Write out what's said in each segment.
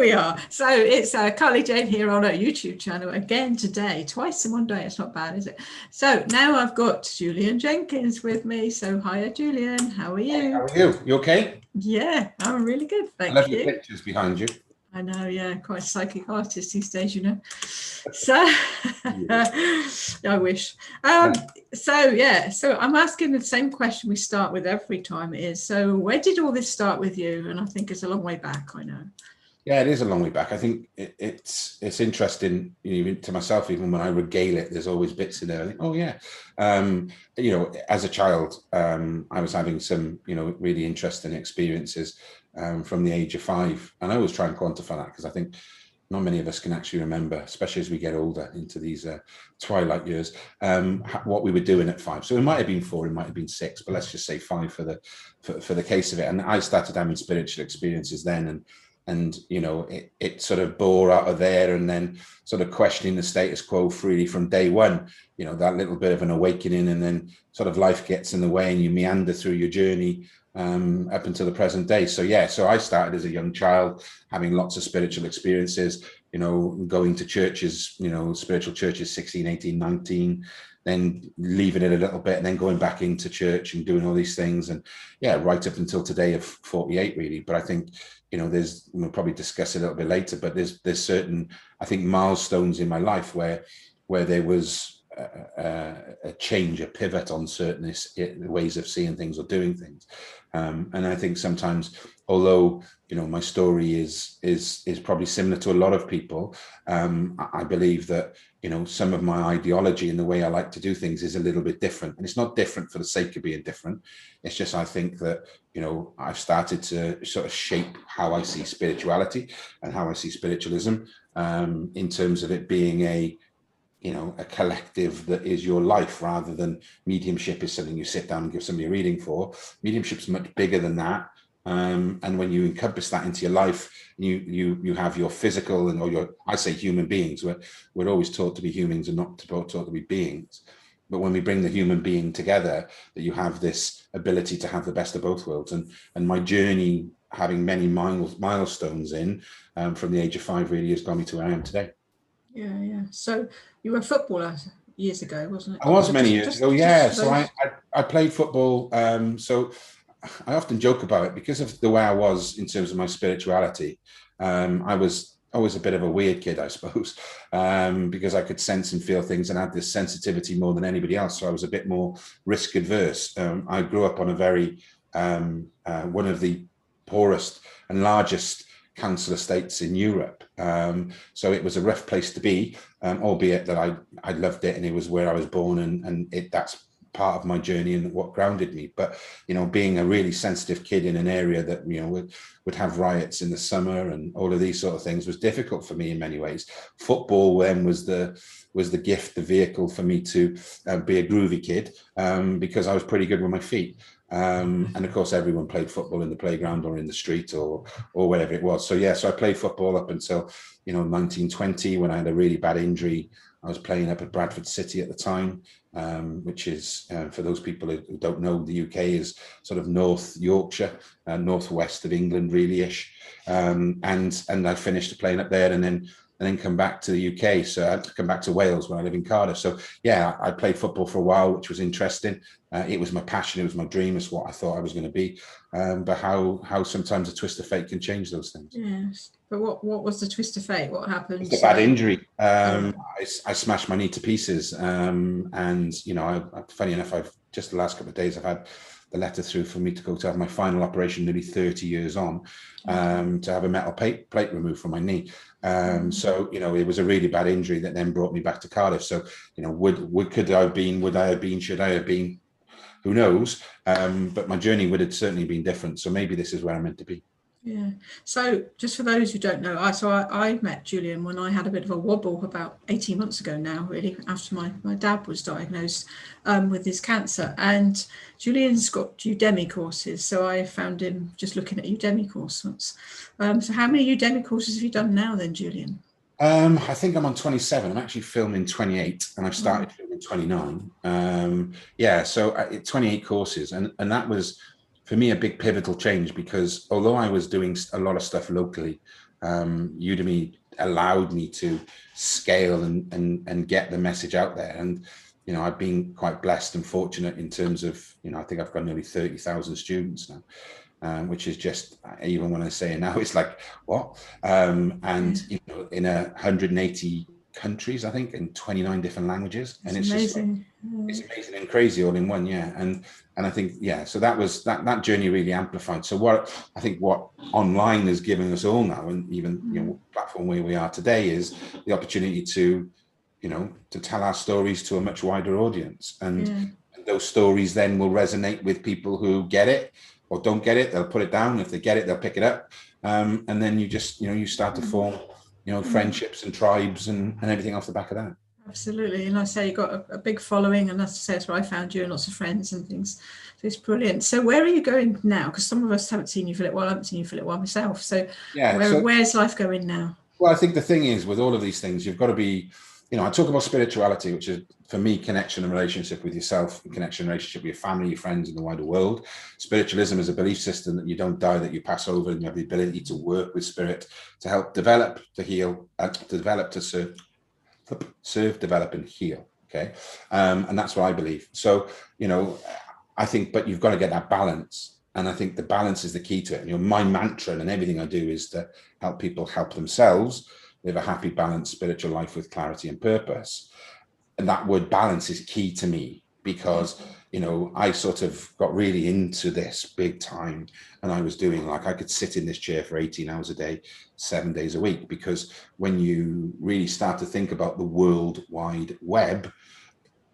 we are. So it's Carly Jane here on our YouTube channel again today, twice in one day. It's not bad, is it? So now I've got Julian Jenkins with me. So hiya, Julian. How are you? How are you? You okay? Yeah, I'm really good. Thank you. I love your pictures behind you. I know, yeah, quite a psychic artist these days, you know. So I wish. So I'm asking the same question we start with every time is, so where did all this start with you? And I think it's a long way back, I know. Yeah, it is a long way back. I think it's interesting, to myself, even when I regale it, there's always bits in there. I think, oh yeah. As a child, I was having some, really interesting experiences from the age of 5. And I always try and quantify that because I think not many of us can actually remember, especially as we get older into these twilight years, what we were doing at 5. So it might have been 4, it might have been 6, but let's just say 5 for the case of it. And I started having spiritual experiences then, and it sort of bore out of there, and then sort of questioning the status quo freely from day one, that little bit of an awakening, and then sort of life gets in the way and you meander through your journey up until the present day. So I started as a young child having lots of spiritual experiences, going to churches, spiritual churches, 16, 18, 19, then leaving it a little bit and then going back into church and doing all these things. And right up until today of 48 really. But I think, we'll probably discuss it a little bit later, but there's certain, I think, milestones in my life where there was a change, a pivot on certain ways of seeing things or doing things. And I think sometimes, although, my story is probably similar to a lot of people, I believe that, some of my ideology and the way I like to do things is a little bit different. And it's not different for the sake of being different. It's just, I think that, I've started to sort of shape how I see spirituality and how I see spiritualism, in terms of it being a collective that is your life, rather than mediumship is something you sit down and give somebody a reading for. Mediumship's much bigger than that. And when you encompass that into your life, you have your physical I say human beings. We're always taught to be humans and not taught to be beings. But when we bring the human being together, that you have this ability to have the best of both worlds. And my journey, having many milestones from the age of 5 really has got me to where I am today. Yeah. So you were a footballer years ago, wasn't it? I was many years ago, yeah. So I played football. So I often joke about it because of the way I was in terms of my spirituality. I was always a bit of a weird kid, I suppose, because I could sense and feel things and had this sensitivity more than anybody else. So I was a bit more risk adverse. I grew up on a very, one of the poorest and largest council estates in Europe. So it was a rough place to be, albeit that I loved it, and it was where I was born, and that's part of my journey and what grounded me. But being a really sensitive kid in an area that would have riots in the summer and all of these sort of things was difficult for me in many ways. Football then was the gift, the vehicle for me to be a groovy kid, because I was pretty good with my feet. And of course, everyone played football in the playground or in the street or wherever it was. So I played football up until 1920, when I had a really bad injury. I was playing up at Bradford City at the time, which is, for those people who don't know, the UK is sort of North Yorkshire, northwest of England, really-ish. And I finished playing up there, and then come back to the UK. So I had to come back to Wales when I live in Cardiff. So I played football for a while, which was interesting. It was my passion, it was my dream, it's what I thought I was going to be. But how sometimes a twist of fate can change those things. Yes. But what was the twist of fate? What happened? It's a bad injury. I smashed my knee to pieces. And, funny enough, I've just the last couple of days, I've had the letter through for me to go to have my final operation nearly 30 years on, to have a metal plate removed from my knee. So, it was a really bad injury that then brought me back to Cardiff. So, would I have been, should I have been? Who knows? But my journey would have certainly been different. So maybe this is where I'm meant to be. Yeah. So just for those who don't know, I met Julian when I had a bit of a wobble about 18 months ago now, really, after my dad was diagnosed with his cancer. And Julian's got Udemy courses. So I found him just looking at Udemy courses. So how many Udemy courses have you done now then, Julian? I think I'm on 27. I'm actually filming 28, and I've started filming 29. So 28 courses. And that was, for me, a big pivotal change, because although I was doing a lot of stuff locally, Udemy allowed me to scale and get the message out there. And, I've been quite blessed and fortunate in terms of, I think I've got nearly 30,000 students now, which is just, even when I say it now, it's like, what? And, in 180 countries, I think, in 29 different languages. It's and it's amazing. It's amazing and crazy all in one. Yeah. And I think, so that was that journey really amplified. So what online is giving us all now, and even, platform where we are today, is the opportunity to, to tell our stories to a much wider audience. And those stories then will resonate with people who get it or don't get it. They'll put it down. If they get it, they'll pick it up. And then you just, you start to form, friendships and tribes and everything off the back of that. Absolutely. And I say you've got a big following, and that's where I found you, and lots of friends and things. So it's brilliant. So where are you going now? Because some of us haven't seen you for a little while. I haven't seen you for a little while myself. So where's life going now? Well, I think the thing is, with all of these things, you've got to be, I talk about spirituality, which is, for me, connection and relationship with yourself, and connection and relationship with your family, your friends, and the wider world. Spiritualism is a belief system that you don't die, that you pass over, and you have the ability to work with spirit to help develop, to heal, to develop, to serve, develop, and heal. Okay. And that's what I believe. So, I think, but you've got to get that balance. And I think the balance is the key to it. My mantra and everything I do is to help people help themselves live a happy, balanced spiritual life with clarity and purpose. And that word balance is key to me, because, I sort of got really into this big time, and I was doing, like, I could sit in this chair for 18 hours a day, 7 days a week, because when you really start to think about the World Wide Web,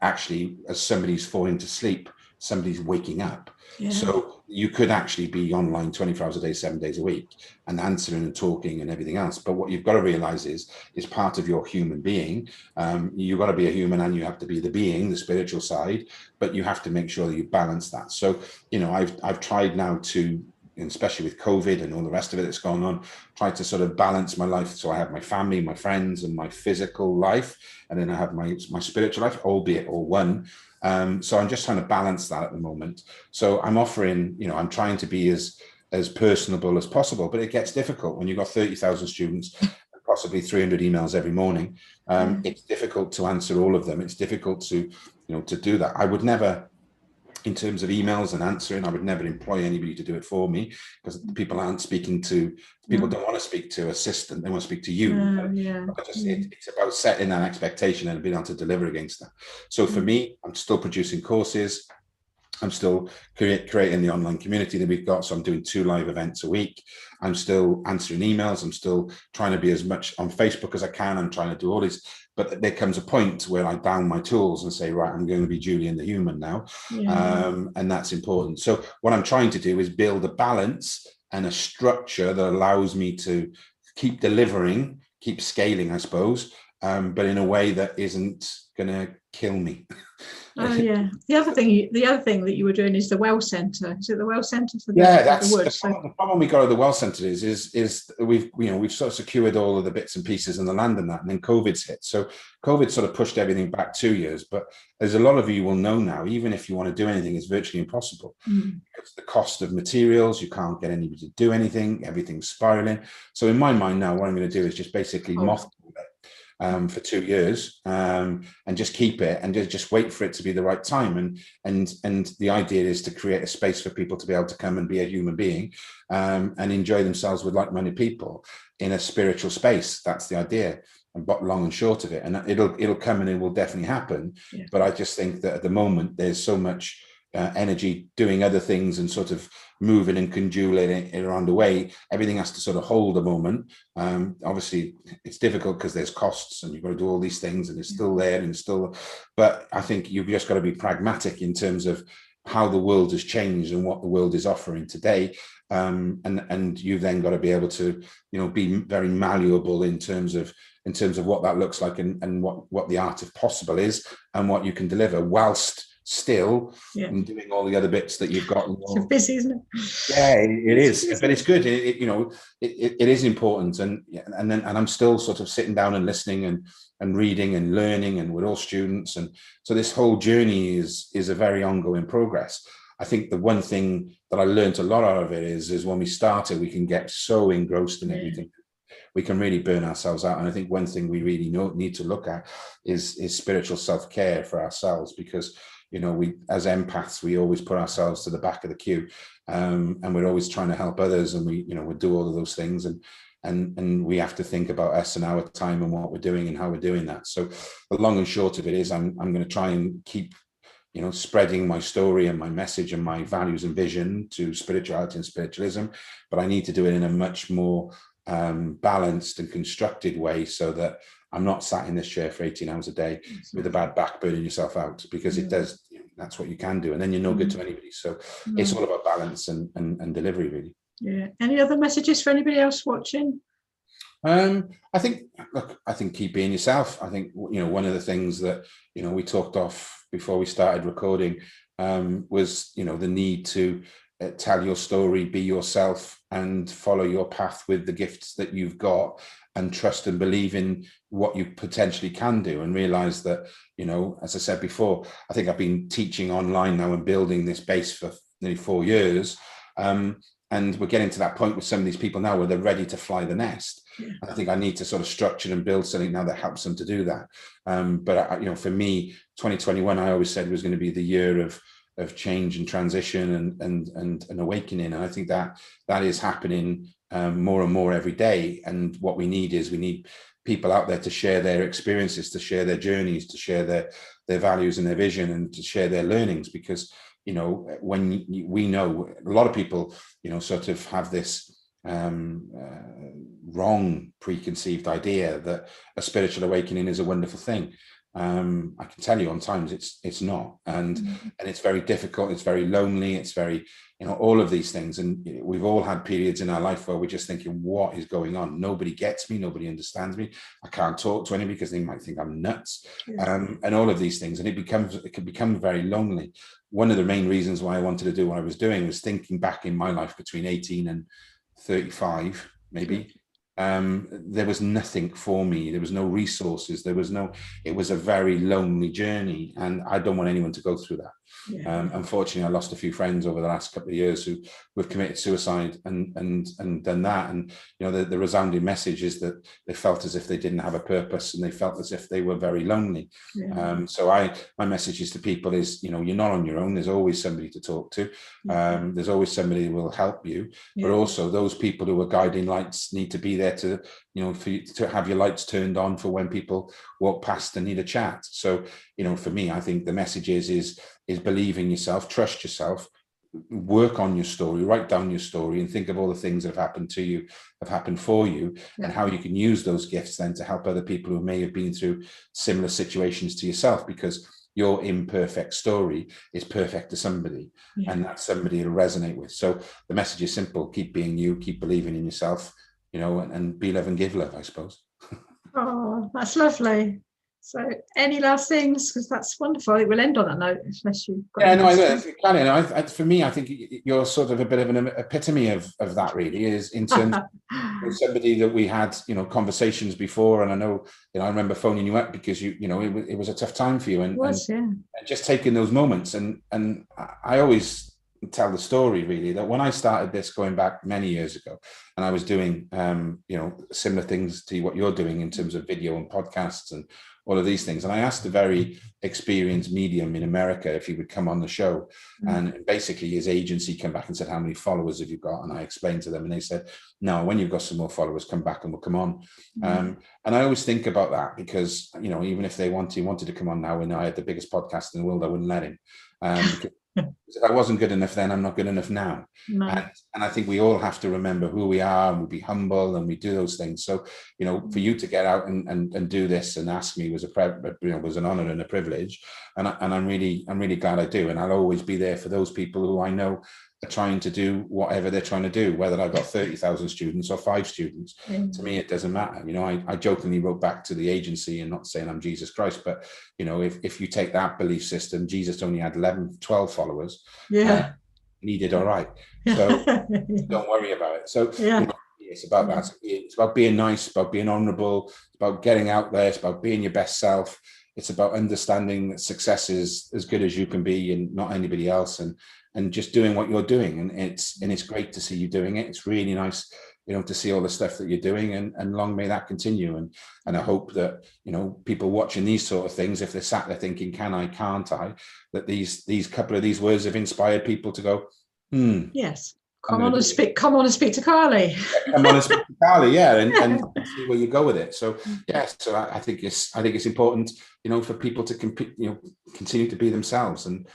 actually, as somebody's falling to sleep, somebody's waking up. Yeah. So you could actually be online 24 hours a day, 7 days a week, and answering and talking and everything else. But what you've got to realize is part of your human being. You've got to be a human, and you have to be the being, the spiritual side, but you have to make sure that you balance that. So, I've tried now to, especially with COVID and all the rest of it that's going on, try to sort of balance my life. So I have my family, my friends, and my physical life, and then I have my spiritual life, albeit all one. So I'm just trying to balance that at the moment. So I'm offering, I'm trying to be as personable as possible, but it gets difficult when you've got 30,000 students, possibly 300 emails every morning. It's difficult to answer all of them. It's difficult to, to do that. I would never, in terms of emails and answering, I would never employ anybody to do it for me, because people aren't speaking to, people don't want to speak to assistant, they want to speak to you. It's about setting that expectation and being able to deliver against that. So for me, I'm still producing courses. I'm still creating the online community that we've got. So I'm doing 2 live events a week. I'm still answering emails. I'm still trying to be as much on Facebook as I can. I'm trying to do all this. But there comes a point where I down my tools and say, right, I'm going to be Julian the human now. And that's important. So what I'm trying to do is build a balance and a structure that allows me to keep delivering, keep scaling, I suppose, but in a way that isn't going to kill me. Oh yeah. The other thing that you were doing is the well centre. Is it the well centre for the that's woods? The problem we got at the well centre is we've sort of secured all of the bits and pieces and the land and that, and then COVID's hit. So COVID sort of pushed everything back 2 years. But as a lot of you will know now, even if you want to do anything, it's virtually impossible. Because the cost of materials, you can't get anybody to do anything. Everything's spiraling. So in my mind now, what I'm going to do is just basically mothball it. For 2 years, and just keep it and just wait for it to be the right time. And the idea is to create a space for people to be able to come and be a human being, and enjoy themselves with like-minded people in a spiritual space. That's the idea, and long and short of it. And it'll come, and it will definitely happen. Yeah. But I just think that at the moment there's so much energy doing other things and sort of moving and congealing it around the way. Everything has to sort of hold a moment. Obviously it's difficult because there's costs and you've got to do all these things, and it's still there and still, but I think you've just got to be pragmatic in terms of how the world has changed and what the world is offering today. And you've then got to be able to, be very malleable in terms of what that looks like, and what the art of possible is, and what you can deliver whilst still doing all the other bits that you've got. It's busy, isn't it? Yeah, it is, but it's good. It is important, and I'm still sort of sitting down and listening and reading and learning, and we're all students, and so this whole journey is a very ongoing progress. I think the one thing that I learned a lot out of it is when we started, we can get so engrossed in everything. we can really burn ourselves out. And I think one thing we really need to look at is spiritual self-care for ourselves, because, you know, we, as empaths, we always put ourselves to the back of the queue, and we're always trying to help others, and we, you know, we do all of those things, and we have to think about us and our time and what we're doing and how we're doing that. So the long and short of it is, I'm going to try and keep, you know, spreading my story and my message and my values and vision to spirituality and spiritualism, but I need to do it in a much more balanced and constructed way, so that I'm not sat in this chair for 18 hours a day with a bad back, burning yourself out, because it does, you know, that's what you can do, and then you're no good to anybody. So it's all about balance and delivery, really. Yeah. Any other messages for anybody else watching? I think, look, I think keep being yourself. I think, you know, one of the things that, you know, we talked off before we started recording was, you know, the need to tell your story, be yourself, and follow your path with the gifts that you've got, and trust and believe in what you potentially can do, and realize that, you know, as I said before, I think I've been teaching online now and building this base for nearly 4 years. And we're getting to that point with some of these people now where they're ready to fly the nest. Yeah. I think I need to sort of structure and build something now that helps them to do that. But you know, for me, 2021, I always said was going to be the year of change and transition and awakening. And I think that is happening more and more every day. And what we need people out there to share their experiences, to share their journeys, to share their values and their vision, and to share their learnings, because, you know, when we know a lot of people, you know, sort of have this wrong preconceived idea that a spiritual awakening is a wonderful thing. I can tell you on times it's not, and it's very difficult, it's very lonely, it's very, you know, all of these things. And we've all had periods in our life where we're just thinking, what is going on? Nobody gets me, nobody understands me, I can't talk to anybody because they might think I'm nuts. And all of these things, and it can become very lonely. One of the main reasons why I wanted to do what I was doing was thinking back in my life between 18 and 35, maybe. There was nothing for me. There was no resources. It was a very lonely journey, and I don't want anyone to go through that. Unfortunately, I lost a few friends over the last couple of years who have committed suicide and done that. And, you know, the resounding message is that they felt as if they didn't have a purpose, and they felt as if they were very lonely. So my message is to people is, you know, you're not on your own. There's always somebody to talk to. There's always somebody who will help you. But also those people who are guiding lights need to be there to, you know, for you to have your lights turned on for when people walk past and need a chat. So, you know, for me, I think the message is believe in yourself, trust yourself, work on your story, write down your story, and think of all the things that have happened to you, have happened for you, and how you can use those gifts then to help other people who may have been through similar situations to yourself, because your imperfect story is perfect to somebody, and that somebody will resonate with. So the message is simple: keep being you, keep believing in yourself, you know, and be love and give love, I suppose. Oh, that's lovely. So any last things, because that's wonderful. I think we'll end on that note, unless you've got for me, I think you're sort of a bit of an epitome of that, really, is in terms of somebody that we had, you know, conversations before. And I know, you know, I remember phoning you up because you know, it was a tough time for you, and just taking those moments. And I always tell the story, really, that when I started this going back many years ago, and I was doing you know, similar things to what you're doing in terms of video and podcasts and all of these things, and I asked a very experienced medium in America if he would come on the show, and basically his agency came back and said, how many followers have you got? And I explained to them, and they said, no, when you've got some more followers, come back and we'll come on. And I always think about that, because, you know, even if he wanted to come on now, and I had the biggest podcast in the world, I wouldn't let him. If I wasn't good enough then, I'm not good enough now. And I think we all have to remember who we are, and we be humble, and we do those things. So, you know, for you to get out and do this and ask me was was an honor and a privilege, and I'm really glad I do. And I'll always be there for those people who I know are trying to do whatever they're trying to do, whether I've got 30,000 students or 5 students. To me, it doesn't matter. You know, I jokingly wrote back to the agency, and not saying I'm Jesus Christ, but, you know, if you take that belief system, Jesus only had 11, 12 followers. And he did all right. So don't worry about it. So you know, it's about that. It's about being nice, about being honorable, it's about getting out there, it's about being your best self. it's about understanding that success is as good as you can be and not anybody else, and just doing what you're doing. And it's great to see you doing it. It's really nice, to see all the stuff that you're doing, and long may that continue. And I hope that, people watching these sort of things, if they're sat there thinking, can I, can't I, that these couple of these words have inspired people to go, yes, come on and speak to Carly. Come on and speak to Carly, and see where you go with it. So so I think it's important, for people to compete, continue to be themselves, and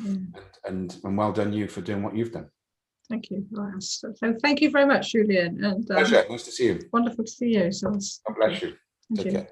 well done you for doing what you've done. Thank you. So thank you very much, Julian. And pleasure. Nice to see you. Wonderful to see you. So God bless you. Take care.